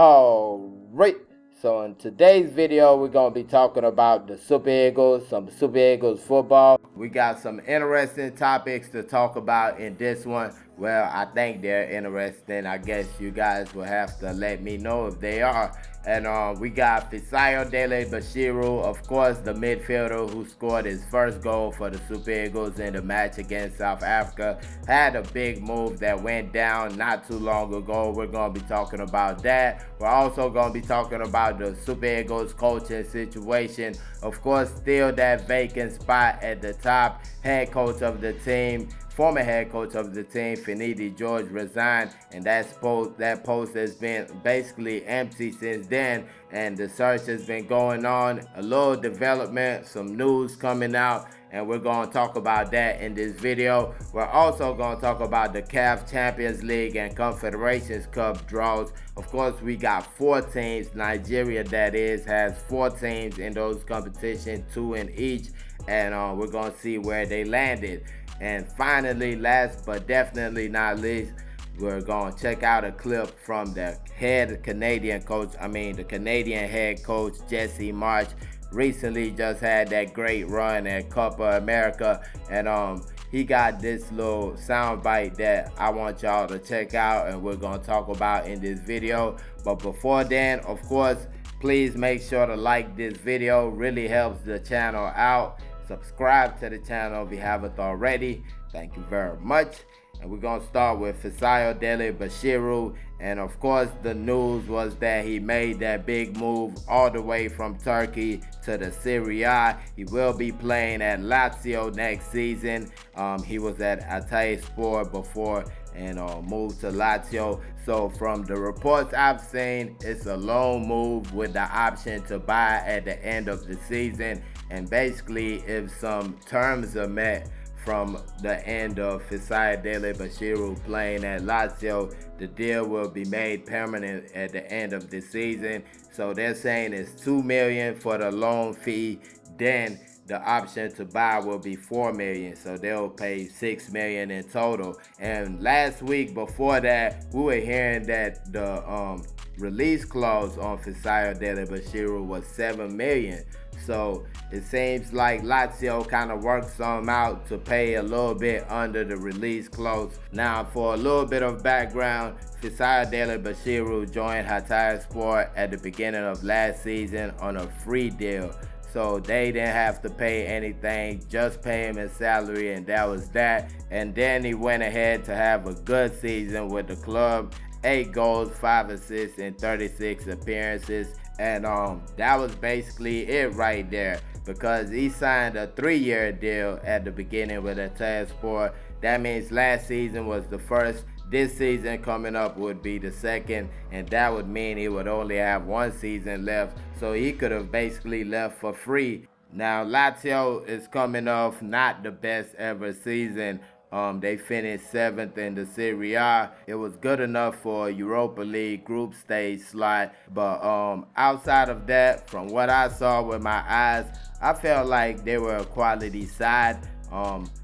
Alright, so in today's video, we're going to be talking about the Super Eagles, some Super Eagles football. We got some interesting topics to talk about in this one. Well, I think they're interesting. I guess you guys will have to let me know if they are. And we got Fisayo Dele-Bashiru, of course, the midfielder who scored his first goal for the Super Eagles in the match against South Africa. Had a big move that went down not too long ago. We're going to be talking about that. We're also going to be talking about the Super Eagles coaching situation. Of course, still that vacant spot at the top. Head coach of the team, former head coach of the team, Finidi George, resigned, and that post has been basically empty since then, and the search has been going on. A little development, some news coming out, and we're going to talk about that in this video. We're also going to talk about the CAF Champions League and Confederations Cup draws. Of course, we got 4 teams. Nigeria, that is, has 4 teams in those competitions, 2 in each, and we're going to see where they landed. And finally, last but definitely not least, we're going to check out a clip from the Canadian head coach, Jesse Marsch. Recently just had that great run at Copa America, and he got this little sound bite that I want y'all to check out and we're going to talk about in this video. But before then, of course, please make sure to like this video. Really helps the channel out. Subscribe to the channel if you haven't already. Thank you very much. And we're going to start with Fisayo Dele-Bashiru. And of course, the news was that he made that big move all the way from Turkey to the Serie A. He will be playing at Lazio next season. He was at Atayaspor before and moved to Lazio. So from the reports I've seen, it's a loan move with the option to buy at the end of the season. And basically, if some terms are met from the end of Fisayo Dele-Bashiru playing at Lazio, the deal will be made permanent at the end of the season. So they're saying it's $2 million for the loan fee. Then the option to buy will be $4 million. So they'll pay $6 million in total. And last week before that, we were hearing that the release clause on Fisayo Dele-Bashiru was $7 million. So it seems like Lazio kind of worked some out to pay a little bit under the release clause. Now, for a little bit of background, Fisayo Dele-Bashiru joined Hatayspor at the beginning of last season on a free deal. So they didn't have to pay anything, just pay him his salary, and that was that. And then he went ahead to have a good season with the club. 8 goals, 5 assists in 36 appearances. And that was basically it right there, because he signed a 3-year deal at the beginning with Atayaspor. That means last season was the first. This season coming up would be the second, and that would mean he would only have 1 season left. So he could have basically left for free. Now, Lazio is coming off not the best ever season. They finished 7th in the Serie A. It was good enough for a Europa League group stage slot. But outside of that, from what I saw with my eyes, I felt like they were a quality side.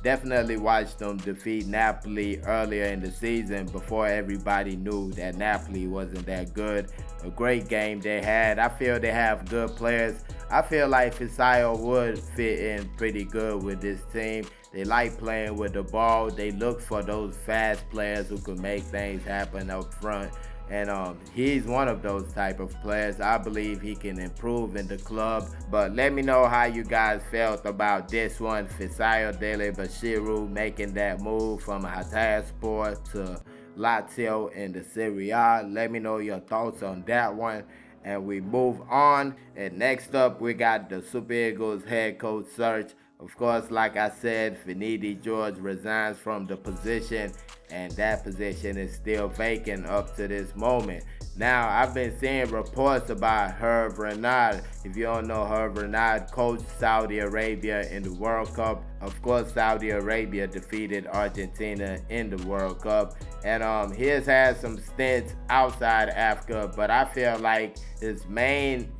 Definitely watched them defeat Napoli earlier in the season before everybody knew that Napoli wasn't that good. A great game they had. I feel they have good players. I feel like Fisayo would fit in pretty good with this team. They like playing with the ball. They look for those fast players who can make things happen up front. And he's one of those type of players. I believe he can improve in the club. But let me know how you guys felt about this one. Fisayo Dele-Bashiru making that move from Hatayspor to Lazio in the Serie A. Let me know your thoughts on that one. And we move on. And next up, we got the Super Eagles head coach search. Of course, like I said, Finidi George resigns from the position, and that position is still vacant up to this moment. Now, I've been seeing reports about Hervé Renard. If you don't know, Hervé Renard coached Saudi Arabia in the World Cup. Of course, Saudi Arabia defeated Argentina in the World Cup. And he has had some stints outside Africa, but I feel like his main,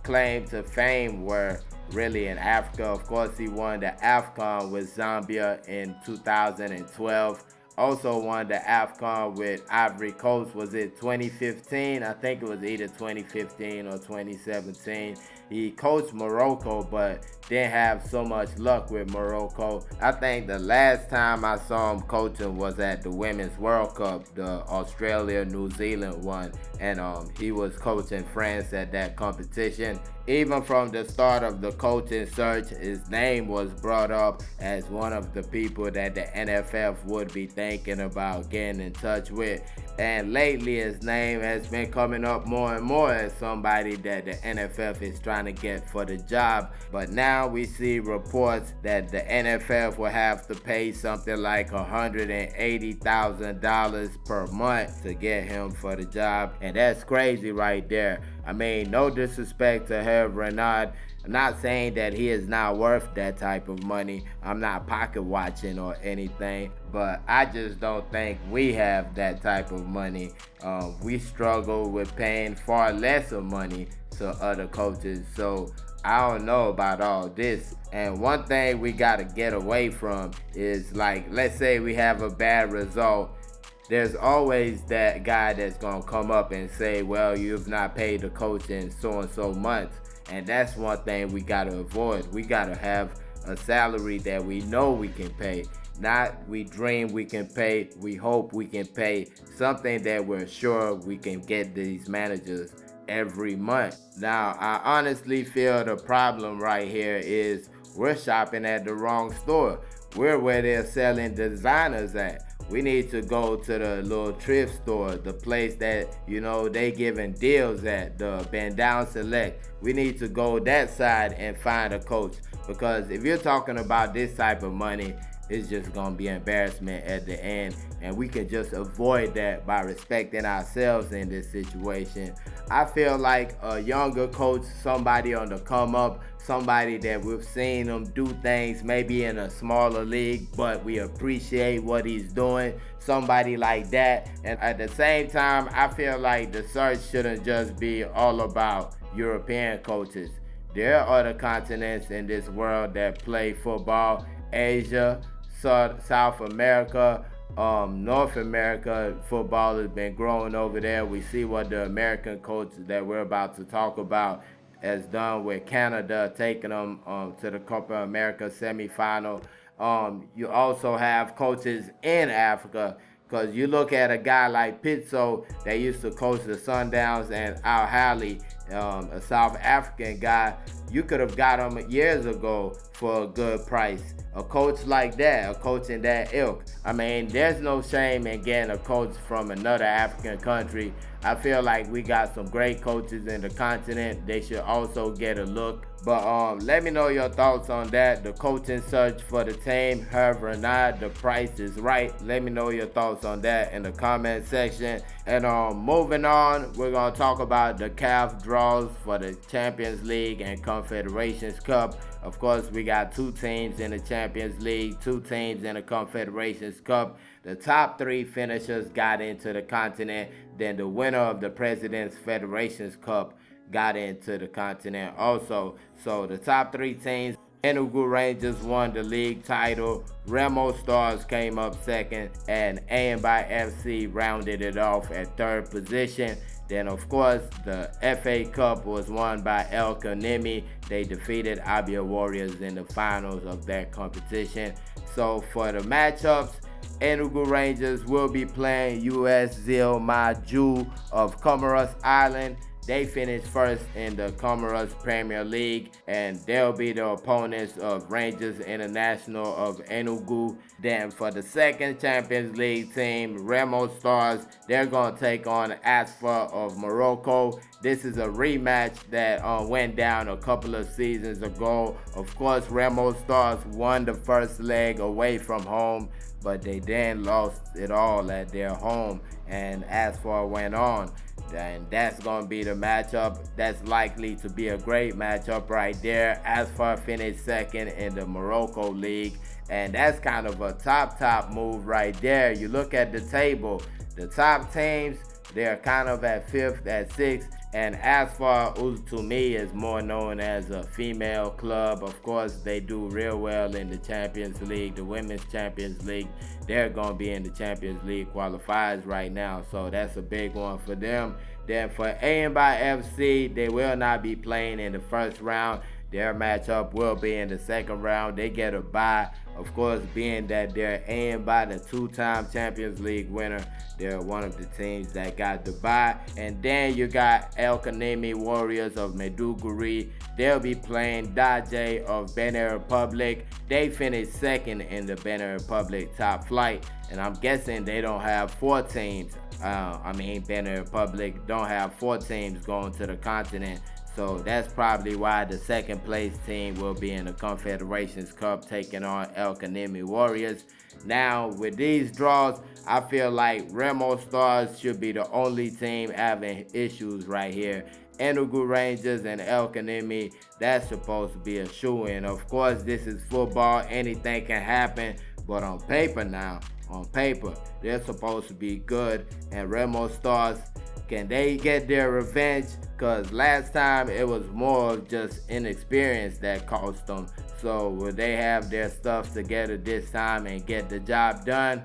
claim to fame were really in Africa. Of course, he won the AFCON with Zambia in 2012. also won the AFCON with Ivory Coast. Was it 2015? I think it was either 2015 or 2017. He coached Morocco, but didn't have so much luck with Morocco. I think the last time I saw him coaching was at the Women's World Cup, the Australia-New Zealand one, and he was coaching France at that competition. Even from the start of the coaching search, his name was brought up as one of the people that the NFF would be thinking about getting in touch with. And lately his name has been coming up more and more as somebody that the NFF is trying to get for the job. But now we see reports that the NFF will have to pay something like $180,000 per month to get him for the job. And that's crazy right there. I mean, no disrespect to Hervé Renard. I'm not saying that he is not worth that type of money. I'm not pocket watching or anything, but I just don't think we have that type of money. We struggle with paying far less of money to other coaches, so I don't know about all this. And one thing we gotta get away from is, like, let's say we have a bad result. There's always that guy that's gonna come up and say, well, you've not paid the coach in so and so months. And that's one thing we gotta avoid. We gotta have a salary that we know we can pay. Not we dream we can pay, we hope we can pay. Something that we're sure we can get these managers every month. Now, I honestly feel the problem right here is we're shopping at the wrong store. We're where they're selling designers at. We need to go to the little thrift store, the place that, you know, they giving deals at, the Bend Down Select. We need to go that side and find a coach, because if you're talking about this type of money, it's just gonna be embarrassment at the end, and we can just avoid that by respecting ourselves in this situation. I feel like a younger coach, somebody on the come up, somebody that we've seen him do things maybe in a smaller league, but we appreciate what he's doing, somebody like that. And at the same time, I feel like the search shouldn't just be all about European coaches. There are other continents in this world that play football. Asia, South America, North America, football has been growing over there. We see what the American coach that we're about to talk about has done with Canada, taking them to the Copa America semifinal. You also have coaches in Africa, because you look at a guy like Pitso that used to coach the Sundowns and Al Ahly, a South African guy. You could have got him years ago for a good price. A coach like that, a coach in that ilk. I mean, there's no shame in getting a coach from another African country. I feel like we got some great coaches in the continent. They should also get a look. But let me know your thoughts on that. The coaching search for the team, Hervé Renard, the price is right. Let me know your thoughts on that in the comment section. And moving on, we're going to talk about the CAF draws for the Champions League and Confederations Cup. Of course, we got 2 teams in the Champions League, 2 teams in the Confederations Cup. The top 3 finishers got into the continent. Then the winner of the President's Federations Cup got into the continent also. So the top 3 teams, Enugu Rangers won the league title, Remo Stars came up second, and Naija FC rounded it off at 3rd position. Then, of course, the FA Cup was won by El Kanemi. They defeated Abia Warriors in the finals of that competition. So for the matchups, Enugu Rangers will be playing US Zil Maju of Comoros Island. They finished first in the Comoros Premier League, and they'll be the opponents of Rangers International of Enugu. Then for the second Champions League team, Remo Stars, they're going to take on Asfa of Morocco. This is a rematch that went down a couple of seasons ago. Of course, Remo Stars won the first leg away from home, but they then lost it all at their home, and Asfa went on. And that's going to be the matchup. That's likely to be a great matchup right there. Asfa finished second in the Morocco League, and that's kind of a top move right there. You look at the table, the top teams, they're kind of at 5th, at 6th. And as for Uzumi, is more known as a female club. Of course, they do real well in the Champions League, the Women's Champions League. They're going to be in the Champions League qualifiers right now, so that's a big one for them. Then for AMBY-FC, they will not be playing in the first round. Their matchup will be in the second round. They get a bye. Of course, being that they're AMBY, the two-time Champions League winner, they're one of the teams that got the bye. And then you got El Kanemi Warriors of Maiduguri. They'll be playing Daje of Benin Republic. They finished second in the Benin Republic top flight. And I'm guessing they don't have four teams. Benin Republic don't have four teams going to the continent. So that's probably why the second place team will be in the Confederations Cup taking on El Kanemi Warriors. Now, with these draws, I feel like Remo Stars should be the only team having issues right here. Enugu Rangers and El Kanemi, that's supposed to be a shoo-in. Of course, this is football. Anything can happen. But on paper now, they're supposed to be good. And Remo Stars, can they get their revenge? Because last time it was more of just inexperience that cost them. So will they have their stuff together this time and get the job done?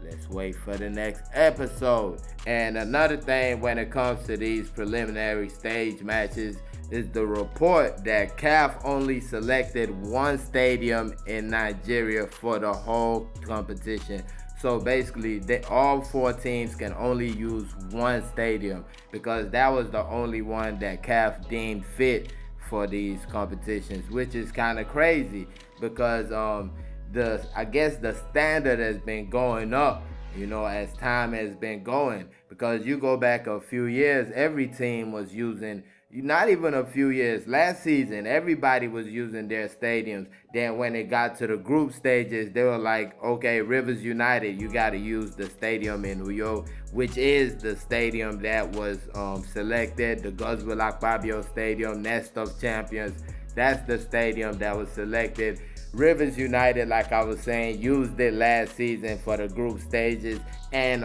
Let's wait for the next episode. And another thing when it comes to these preliminary stage matches is the report that CAF only selected one stadium in Nigeria for the whole competition. So basically, all four teams can only use one stadium because that was the only one that CAF deemed fit for these competitions, which is kind of crazy because I guess the standard has been going up, as time has been going. Because you go back a few years, every team was using, not even a few years, last season, everybody was using their stadiums. Then when it got to the group stages, they were like, okay, Rivers United, you got to use the stadium in Uyo, which is the stadium that was selected, the Goswell Akpabio Stadium, Nest of Champions. That's the stadium that was selected. Rivers United, like I was saying, used it last season for the group stages and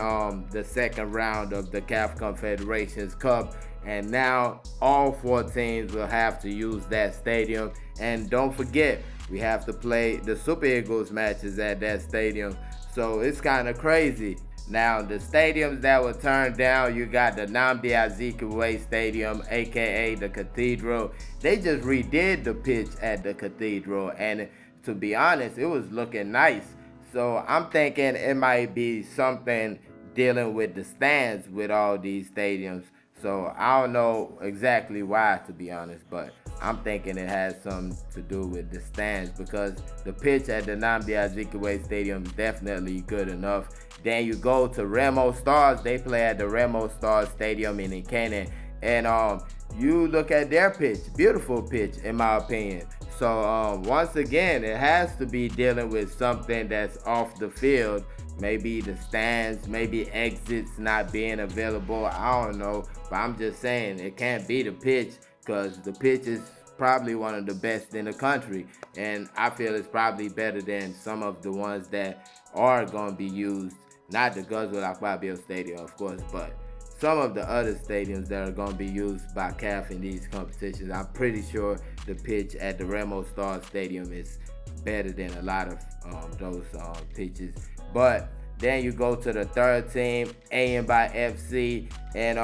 the second round of the CAF Confederations Cup. And now all four teams will have to use that stadium. And don't forget, we have to play the Super Eagles matches at that stadium. So it's kind of crazy. Now, the stadiums that were turned down, you got the Nnamdi Azikiwe Stadium, aka the Cathedral. They just redid the pitch at the Cathedral, and to be honest, it was looking nice. So I'm thinking it might be something dealing with the stands with all these stadiums. So I don't know exactly why, to be honest, but I'm thinking it has something to do with the stands because the pitch at the Nnamdi Azikiwe Stadium is definitely good enough. Then you go to Remo Stars. They play at the Remo Stars Stadium in Ikene. And you look at their pitch. Beautiful pitch, in my opinion. So once again, it has to be dealing with something that's off the field. Maybe the stands, maybe exits not being available. I don't know. But I'm just saying it can't be the pitch because the pitch is probably one of the best in the country. And I feel it's probably better than some of the ones that are going to be used. Not the Goswell Akpabio Stadium, of course, but some of the other stadiums that are going to be used by CAF in these competitions. I'm pretty sure the pitch at the Remo Star Stadium is better than a lot of those pitches. But then you go to the third team, AMBY-FC, and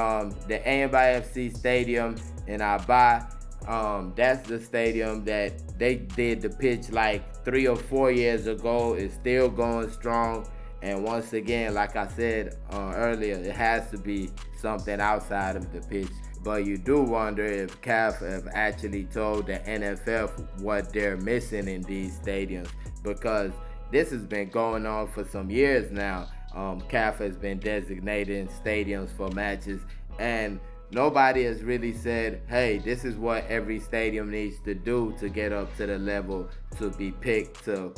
the AMBY-FC Stadium in Aba. That's the stadium that they did the pitch like 3 or 4 years ago. It's still going strong. And once again, like I said earlier, it has to be something outside of the pitch. But you do wonder if CAF have actually told the NFF what they're missing in these stadiums, because this has been going on for some years now. CAF has been designating stadiums for matches, and nobody has really said, hey, this is what every stadium needs to do to get up to the level to be picked to,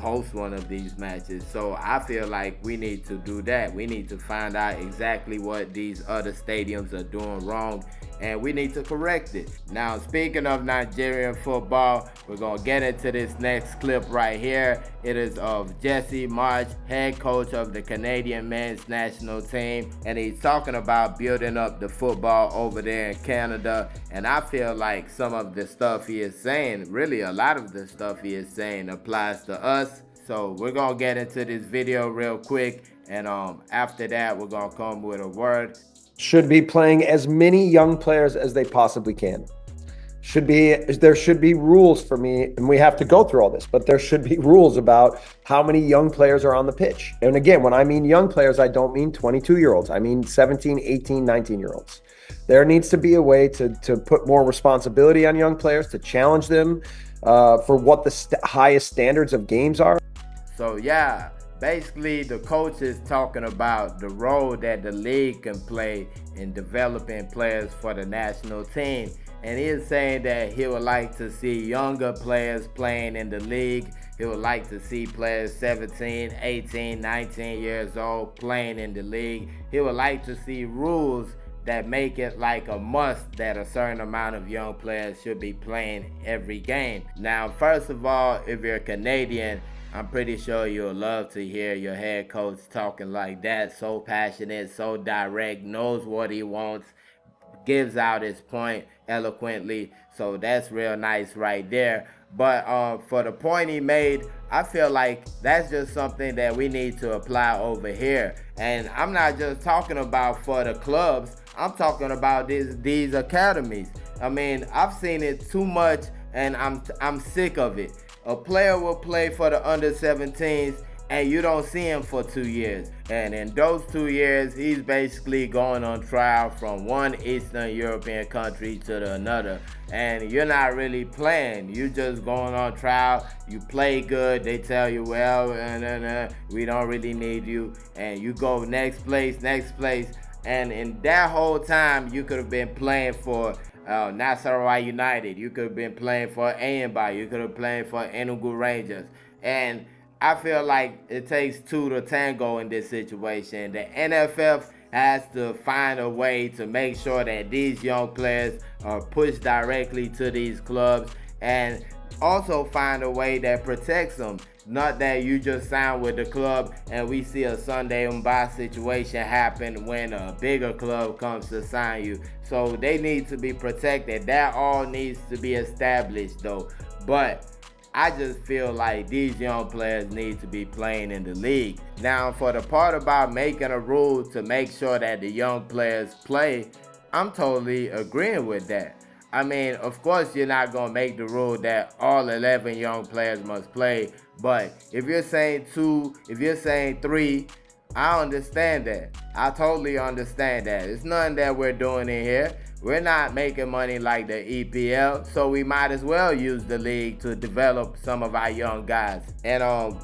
host one of these matches. So I feel like we need to do that. We need to find out exactly what these other stadiums are doing wrong and we need to correct it. Now, speaking of Nigerian football, we're going to get into this next clip right here. It is of Jesse Marsch, head coach of the Canadian men's national team, and he's talking about building up the football over there in Canada. And I feel like some of the stuff he is saying, really a lot of the stuff he is saying, applies to us. So we're going to get into this video real quick, and after that, we're going to come with a word. Should be playing as many young players as they possibly can. There should be rules for me, and we have to go through all this, but there should be rules about how many young players are on the pitch. And again, when I mean young players, I don't mean 22-year-olds. I mean 17, 18, 19-year-olds. There needs to be a way to put more responsibility on young players, to challenge them for what the highest standards of games are. So yeah, basically the coach is talking about the role that the league can play in developing players for the national team. And he is saying that he would like to see younger players playing in the league. He would like to see players 17, 18, 19 years old playing in the league. He would like to see rules that make it like a must that a certain amount of young players should be playing every game. Now, first of all, if you're Canadian, I'm pretty sure you'll love to hear your head coach talking like that, so passionate, so direct, knows what he wants, gives out his point eloquently. So that's real nice right there. But for the point he made, I feel like that's just something that we need to apply over here. And I'm not just talking about for the clubs, I'm talking about these academies. I mean, I've seen it too much, and I'm sick of it. A player will play for the under-17s, and you don't see him for 2 years. And in those 2 years, he's basically going on trial from one Eastern European country to another. And you're not really playing. You're just going on trial. You play good. They tell you, well, we don't really need you. And you go next place. And in that whole time, you could have been playing for Nasarawa United. You could have been playing for Ayamba. You could have played for Enugu Rangers. And I feel like it takes two to tango in this situation. The NFF has to find a way to make sure that these young players are pushed directly to these clubs, and also find a way that protects them. Not that you just sign with the club and we see a Sunday Mba situation happen when a bigger club comes to sign you. So they need to be protected. That all needs to be established though. But I just feel like these young players need to be playing in the league. Now, for the part about making a rule to make sure that the young players play, I'm totally agreeing with that. I mean, of course, you're not going to make the rule that all 11 young players must play. But if you're saying 2, if you're saying 3, I understand that. I totally understand that. It's nothing that we're doing in here. We're not making money like the EPL, so we might as well use the league to develop some of our young guys. And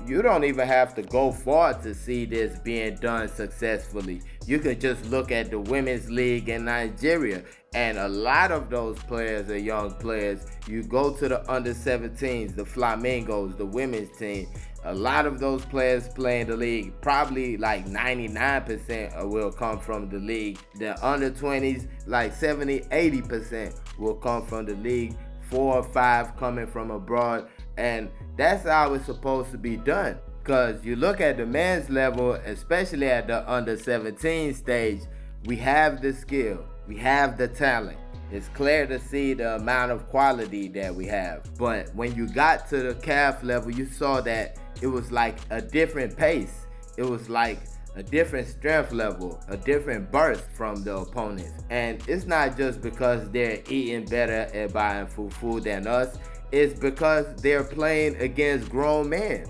you don't even have to go far to see this being done successfully. You can just look at the women's league in Nigeria, and a lot of those players are young players. You go to the under-17s, the Flamingos, the women's team. A lot of those players play in the league. Probably like 99% will come from the league. The under-20s, like 70-80% will come from the league. 4 or 5 coming from abroad. And that's how it's supposed to be done. Because you look at the men's level, especially at the under-17 stage, we have the skill. We have the talent. It's clear to see the amount of quality that we have. But when you got to the CAF level, you saw that it was like a different pace. It was like a different strength level, a different burst from the opponents. And it's not just because they're eating better and buying fufu than us. It's because they're playing against grown men.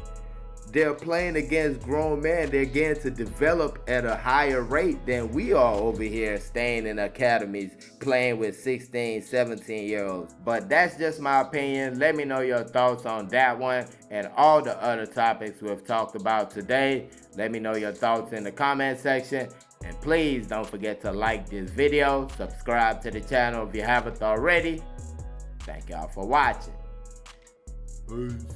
They're playing against grown men. They're getting to develop at a higher rate than we are over here staying in academies playing with 16, 17-year-olds. But that's just my opinion. Let me know your thoughts on that one and all the other topics we've talked about today. Let me know your thoughts in the comment section. And please don't forget to like this video, subscribe to the channel if you haven't already. Thank y'all for watching. Peace.